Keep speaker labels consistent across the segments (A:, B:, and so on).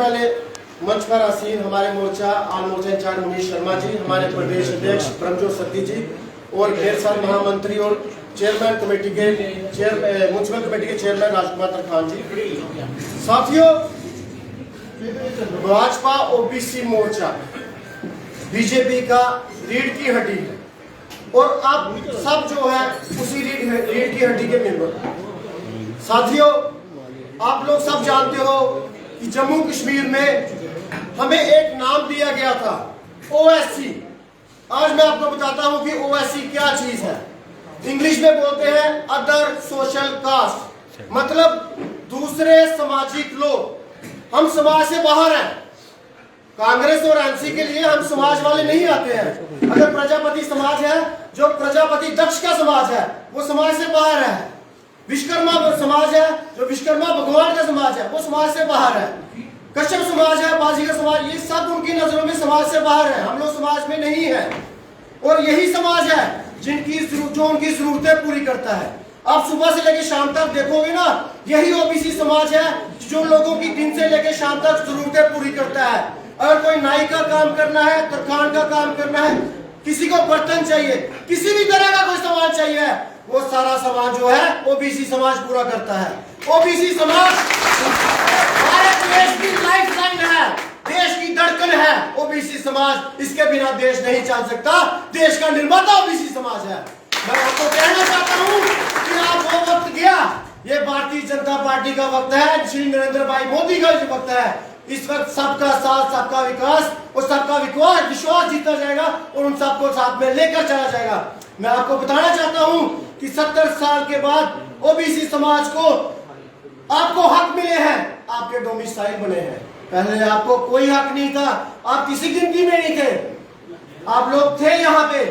A: पहले मंच पर आसीन हमारे मोर्चा आल मोर्चा इंचार्ज मुनीश शर्मा जी, हमारे प्रदेश अध्यक्ष परमजोत सत्ती जी और ढेर सारे महामंत्री और चेयरमैन कमेटी के म्युनिसिपल कमेटी के चेयरमैन राजकुमार खान जी। साथियों, भाजपा ओबीसी मोर्चा बीजेपी का रीढ़ की हड्डी है और आप सब जो है उसी रीढ़ की हड्डी के मेंबर। साथियों, आप लोग सब जानते हो कि जम्मू कश्मीर में हमें एक नाम दिया गया था, ओएससी। आज मैं आपको बताता हूं कि ओएससी क्या चीज है। इंग्लिश में बोलते हैं अदर सोशल कास्ट, मतलब दूसरे सामाजिक लोग। हम समाज से बाहर हैं। कांग्रेस और एनसी के लिए हम समाज वाले नहीं आते हैं। अगर प्रजापति समाज है, जो प्रजापति दक्ष का समाज है, वो समाज से बाहर है। विश्वकर्मा समाज है, जो विश्वकर्मा भगवान का समाज है, वो समाज से बाहर है। कश्यप समाज है, बाजीगर समाज, ये सब उनकी नजरों में समाज से बाहर है। हम लोग समाज में नहीं है और यही समाज है जो उनकी जरूरतें पूरी करता है। आप सुबह से लेकर शाम तक देखोगे ना, यही ओबीसी समाज है जो लोगों की दिन से लेकर शाम तक जरूरतें पूरी करता है। अगर कोई नाई का काम करना है, तरखान का काम करना है, किसी को बर्तन चाहिए, किसी भी तरह का कोई सामान चाहिए, वो सारा सामान जो है ओबीसी समाज पूरा करता है। ओबीसी समाज भारत देश की लाइफलाइन है, देश की धड़कन है ओबीसी समाज। इसके बिना देश नहीं चल सकता। देश का निर्माता ओबीसी समाज है। मैं आपको कहना चाहता हूं कि आप वो वक्त गया, ये भारतीय जनता पार्टी का वक्त है, श्री नरेंद्र भाई मोदी का वक्त है। इस वक्त सबका साथ, सबका विकास और सबका विश्वास जीता जाएगा और उन सबको साथ में लेकर चला जाएगा। मैं आपको बताना चाहता हूं कि 70 साल के बाद ओबीसी समाज को आपको हक मिले हैं, आपके डोमिसाइल बने हैं। पहले आपको कोई हक नहीं था, आप किसी गिनती में नहीं थे। आप लोग थे यहाँ पे,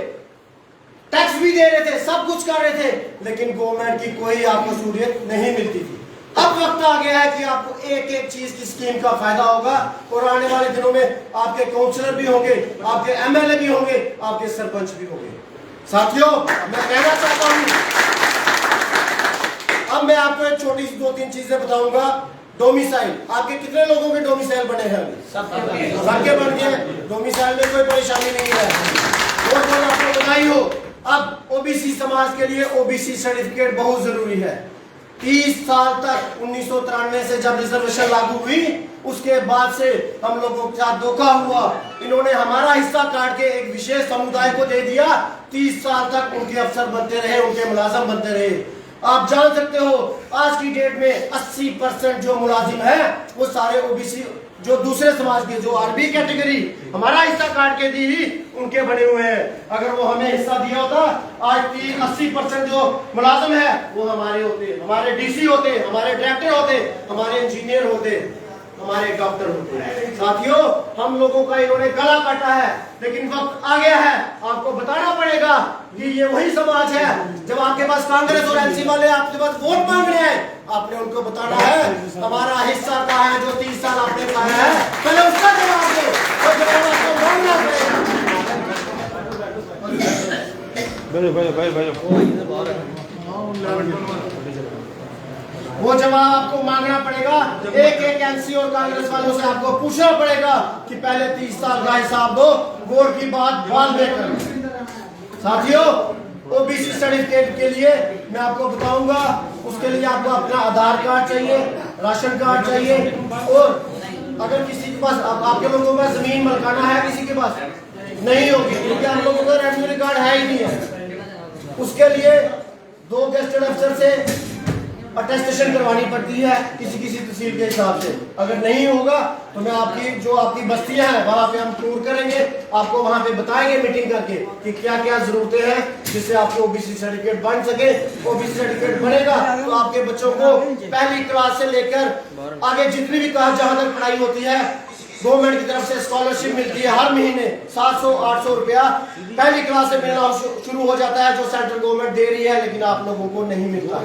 A: टैक्स भी दे रहे थे, सब कुछ कर रहे थे, लेकिन गवर्नमेंट की कोई आपको सहूलियत नहीं मिलती थी। अब वक्त आ गया है कि आपको एक एक चीज की स्कीम का फायदा होगा और आने वाले दिनों में आपके काउंसलर भी होंगे, आपके एमएलए भी होंगे, आपके सरपंच भी होंगे। साथियों, मैं कहना चाहता हूं, अब मैं आपको एक छोटी सी 2-3 चीजें बताऊंगा। डोमिसाइल, आपके कितने लोगों के डोमिसाइल बने हैं? सबके बन गए। डोमिसाइल में कोई परेशानी नहीं है, वो आपको बताई हो। अब ओबीसी समाज के लिए ओबीसी सर्टिफिकेट बहुत जरूरी है। 30 साल तक 1993 से जब रिजर्वेशन लागू हुई, उसके बाद से हम लोगों के साथ धोखा हुआ। इन्होंने हमारा हिस्सा काट के एक विशेष समुदाय को दे दिया। 30 साल तक उनके अफसर बनते रहे, उनके मुलाजिम बनते रहे। आप जान सकते हो आज की डेट में 80% जो मुलाजिम है वो सारे ओबीसी, जो दूसरे समाज के, जो आरबी कैटेगरी हमारा हिस्सा काट के दी ही उनके बने हुए हैं। अगर वो हमें हिस्सा दिया होता, आज 80% जो मुलाजिम है वो हमारे होते, हमारे डीसी होते, हमारे डायरेक्टर होते, हमारे इंजीनियर होते, हमारे डॉक्टर होते। साथियों, हम लोगों का इन्होंने गला काटा है, लेकिन वक्त आ गया है, आपको बताना पड़ेगा कि ये वही समाज है। जब आपके पास कांग्रेस और एनसी वाले आपके पास वोट मांग रहे हैं, आपने उनको बताना है हमारा हिस्सा कहाँ है, जो 30 साल आपने पाया है, पहले उसका जवाब दो। वो जवाब आपको मांगना पड़ेगा। वो जवाब आपको मांगना पड़ेगा। एक एक एनसी और कांग्रेस वालों से आपको पूछना पड़ेगा कि पहले 30 साल का हिसाब दो, वोट की बात बाद में करो। साथियों, ओबीसी सर्टिफिकेट के लिए मैं आपको बताऊंगा, उसके लिए आपको अपना आधार कार्ड चाहिए, राशन कार्ड चाहिए, और अगर किसी के पास, आपके लोगों में जमीन मलकाना है, किसी के पास नहीं होगी क्योंकि आप लोगों का रेवेन्यू कार्ड है ही नहीं है। उसके लिए 2 गेस्टेड अफसर से अटेस्टेशन करवानी पड़ती है किसी किसी तहसील के हिसाब से। अगर नहीं होगा तो मैं आपकी बस्तियां हैं वहां पे हम टूर करेंगे, आपको वहां पे बताएंगे मीटिंग करके कि क्या क्या जरूरतें हैं जिससे आपको ओबीसी सर्टिफिकेट बन सके। ओबीसी सर्टिफिकेट बनेगा तो आपके बच्चों को पहली क्लास से लेकर आगे जितनी भी क्लास जहां तक पढ़ाई होती है, गवर्नमेंट की तरफ से स्कॉलरशिप मिलती है हर महीने 700-800 रुपया पहली क्लास से मिलना शुरू हो जाता है, जो सेंट्रल गवर्नमेंट दे रही है, लेकिन आप लोगों को नहीं मिलता।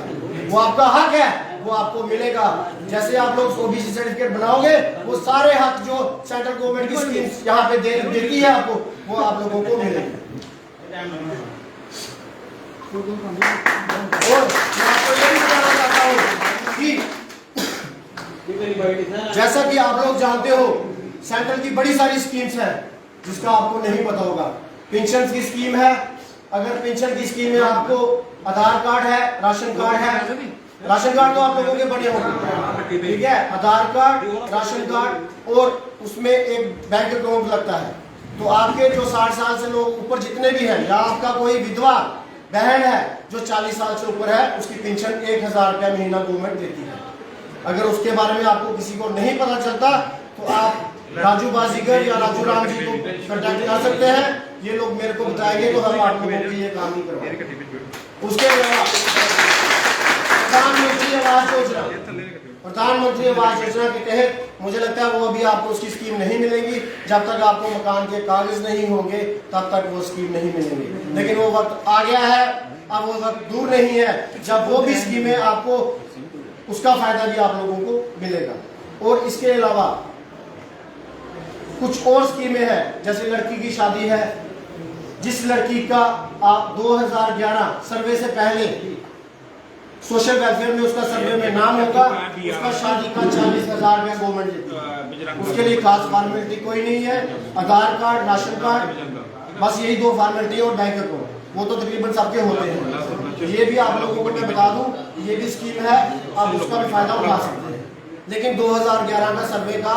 A: वो आपका हक है, वो आपको मिलेगा। जैसे आप लोग ओबीसी सर्टिफिकेट बनाओगे, वो सारे हक जो सेंट्रल गवर्नमेंट की स्कीम यहाँ पे देती है आपको, वो आप लोगों को मिलेगा। और मैं आपको ये भी बताना चाहता हूँ कि जैसा कि आप लोग जानते हो, सेंट्रल की बड़ी सारी स्कीम्स हैं जिसका आपको नहीं पता होगा। पेंशन की स्कीम है, अगर पेंशन की स्कीम में आपको आधार कार्ड है, राशन कार्ड है, राशन कार्ड तो आप लोगों के बने होंगे, ठीक है, आधार कार्ड, राशन कार्ड और उसमें एक बैंक अकाउंट लगता है। तो आपके जो 60 साल से लोग ऊपर जितने भी हैं, या आपका कोई विधवा बहन है जो 40 साल से ऊपर है, उसकी पेंशन 1000 रुपया महीना गवर्नमेंट देती है। अगर उसके बारे में आपको किसी को नहीं पता चलता तो आप राजू बाजीगर या राजू राम जी को कांटेक्ट कर सकते हैं, ये लोग मेरे को बताएंगे तो हम आप लोगों को ये काम नहीं करवाएंगे। उसके अलावा प्रधानमंत्री आवास योजना, प्रधानमंत्री आवास योजना के तहत मुझे लगता है वो अभी आपको उसकी स्कीम नहीं मिलेगी। जब तक आपको मकान के कागज नहीं होंगे तब तक वो स्कीम नहीं मिलेंगी, लेकिन वो वक्त आ गया है, अब वो वक्त दूर नहीं है जब वो भी स्कीमें आपको उसका फायदा भी आप लोगों को मिलेगा। और इसके अलावा कुछ और स्कीमें हैं, जैसे लड़की की शादी है, जिस लड़की का आप 2011 सर्वे से पहले सोशल वेलफेयर में उसका सर्वे में नाम होगा, उसका शादी का 40,000 रुपया गवर्नमेंट देती है। उसके लिए खास फॉर्मेलिटी कोई नहीं है, आधार कार्ड, राशन कार्ड, बस यही 2 फॉर्मेलिटी और बैंक अकाउंट, वो तो तकरीबन सबके होते हैं। ये भी आप लोगों को मैं बता दूं, ये भी स्कीम है, आप उसका भी फायदा उठा सकते हैं। लेकिन 2011 का सर्वे का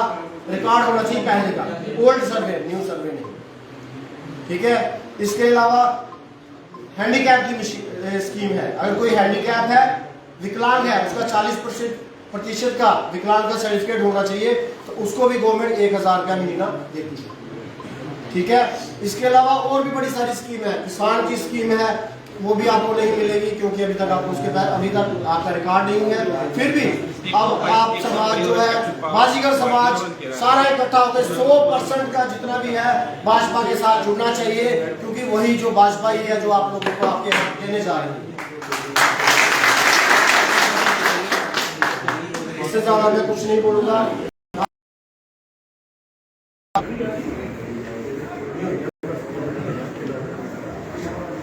A: रिकॉर्ड होना चाहिए, पहले का, ओल्ड सर्वे, न्यू सर्वे नहीं, ठीक है। इसके अलावा हैंडीकैप की स्कीम है, अगर कोई हैंडीकैप है, विकलांग है, उसका 40% का विकलांग का सर्टिफिकेट होना चाहिए, तो उसको भी गवर्नमेंट 1000 रुपया महीना देती है, ठीक है। इसके अलावा और भी बड़ी सारी स्कीम है, किसान की स्कीम है, वो भी आपको नहीं मिलेगी क्योंकि अभी तक आपको उसके अभी तक आपका रिकॉर्ड नहीं है। फिर भी अब आप समाज जो है, बाजीगर समाज सारा इकट्ठा होकर 100% का जितना भी है भाजपा के साथ जुड़ना चाहिए, क्योंकि वही जो भाजपा ही है जो आप लोगों को आपके हक देने जा रही है। इससे ज्यादा मैं कुछ नहीं बोलूंगा।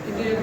B: Ini